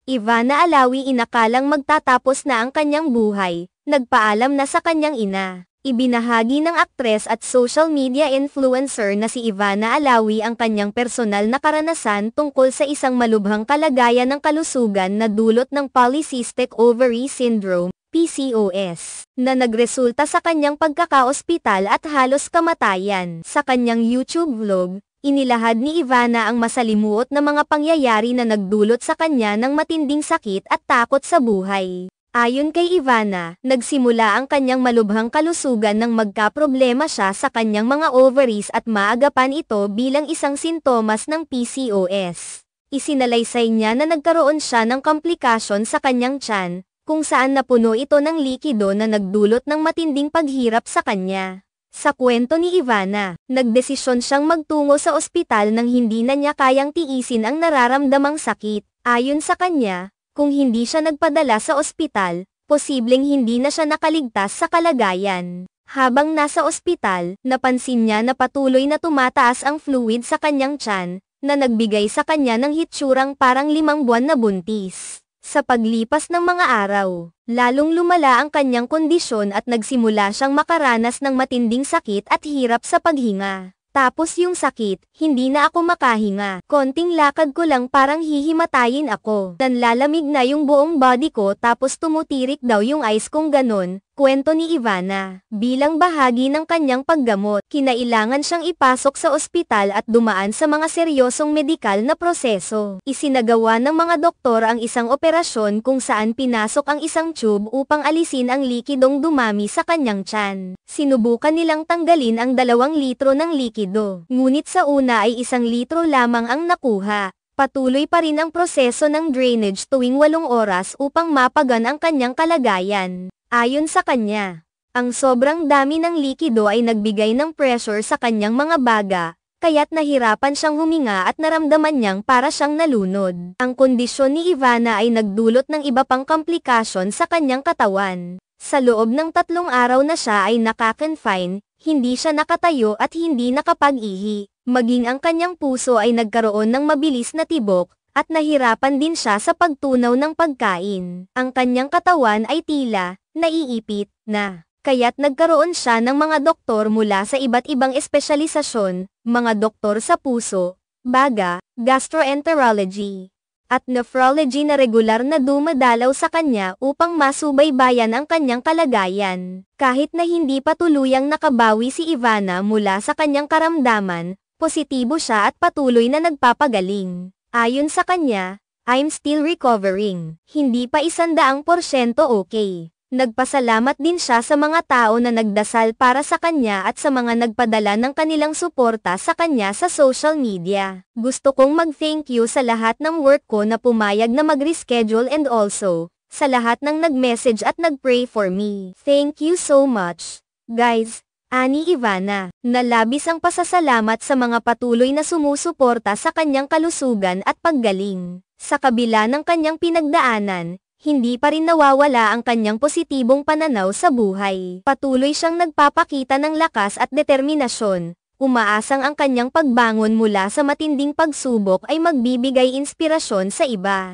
Ivana Alawi inakalang magtatapos na ang kanyang buhay, nagpaalam na sa kanyang ina. Ibinahagi ng aktres at social media influencer na si Ivana Alawi ang kanyang personal na karanasan tungkol sa isang malubhang kalagayan ng kalusugan na dulot ng Polycystic Ovary Syndrome, PCOS, na nagresulta sa kanyang pagkakaospital at halos kamatayan. Sa kanyang YouTube vlog, inilahad ni Ivana ang masalimuot na mga pangyayari na nagdulot sa kanya ng matinding sakit at takot sa buhay. Ayon kay Ivana, nagsimula ang kanyang malubhang kalusugan nang magkaproblema siya sa kanyang mga ovaries at maagapan ito bilang isang sintomas ng PCOS. Isinalaysay niya na nagkaroon siya ng komplikasyon sa kanyang tiyan, kung saan napuno ito ng likido na nagdulot ng matinding paghirap sa kanya. Sa kwento ni Ivana, nagdesisyon siyang magtungo sa ospital nang hindi na niya kayang tiisin ang nararamdamang sakit. Ayon sa kanya, kung hindi siya nagpadala sa ospital, posibleng hindi na siya nakaligtas sa kalagayan. Habang nasa ospital, napansin niya na patuloy na tumataas ang fluid sa kanyang tiyan, na nagbigay sa kanya ng hitsurang parang 5 buwan na buntis. Sa paglipas ng mga araw, lalong lumala ang kanyang kondisyon at nagsimula siyang makaranas ng matinding sakit at hirap sa paghinga. Tapos yung sakit, hindi na ako makahinga. Konting lakad ko lang parang hihimatayin ako. Nanlalamig na yung buong body ko tapos tumutirik daw yung eyes kong ganon, kwento ni Ivana. Bilang bahagi ng kanyang paggamot, kinailangan siyang ipasok sa ospital at dumaan sa mga seryosong medikal na proseso. Isinagawa ng mga doktor ang isang operasyon kung saan pinasok ang isang tube upang alisin ang likidong dumami sa kanyang tiyan. Sinubukan nilang tanggalin ang 2 litro ng likido. Ngunit sa una ay 1 litro lamang ang nakuha. Patuloy pa rin ang proseso ng drainage tuwing 8 oras upang mapagan ang kanyang kalagayan. Ayon sa kanya, ang sobrang dami ng likido ay nagbigay ng pressure sa kanyang mga baga, kaya't nahirapan siyang huminga at naramdaman niyang para siyang nalunod. Ang kondisyon ni Ivana ay nagdulot ng iba pang komplikasyon sa kanyang katawan. Sa loob ng 3 araw na siya ay naka-confine, hindi siya nakatayo at hindi nakapag-ihi. Maging ang kanyang puso ay nagkaroon ng mabilis na tibok, at nahirapan din siya sa pagtunaw ng pagkain. Ang kanyang katawan ay tila naiipit na. Kaya't nagkaroon siya ng mga doktor mula sa iba't ibang espesyalisasyon, mga doktor sa puso, baga, gastroenterology, at nephrology na regular na dumadalaw sa kanya upang masubaybayan ang kanyang kalagayan. Kahit na hindi pa tuluyang nakabawi si Ivana mula sa kanyang karamdaman, positibo siya at patuloy na nagpapagaling. Ayon sa kanya, "I'm still recovering. Hindi pa 100% okay." Nagpasalamat din siya sa mga tao na nagdasal para sa kanya at sa mga nagpadala ng kanilang suporta sa kanya sa social media. "Gusto kong mag-thank you sa lahat ng work ko na pumayag na mag-reschedule and also, sa lahat ng nag-message at nag-pray for me. Thank you so much, guys." Ani Ivana, nalabis ang pasasalamat sa mga patuloy na sumusuporta sa kanyang kalusugan at paggaling. Sa kabila ng kanyang pinagdaanan, hindi pa rin nawawala ang kanyang positibong pananaw sa buhay. Patuloy siyang nagpapakita ng lakas at determinasyon, umaasang ang kanyang pagbangon mula sa matinding pagsubok ay magbibigay inspirasyon sa iba.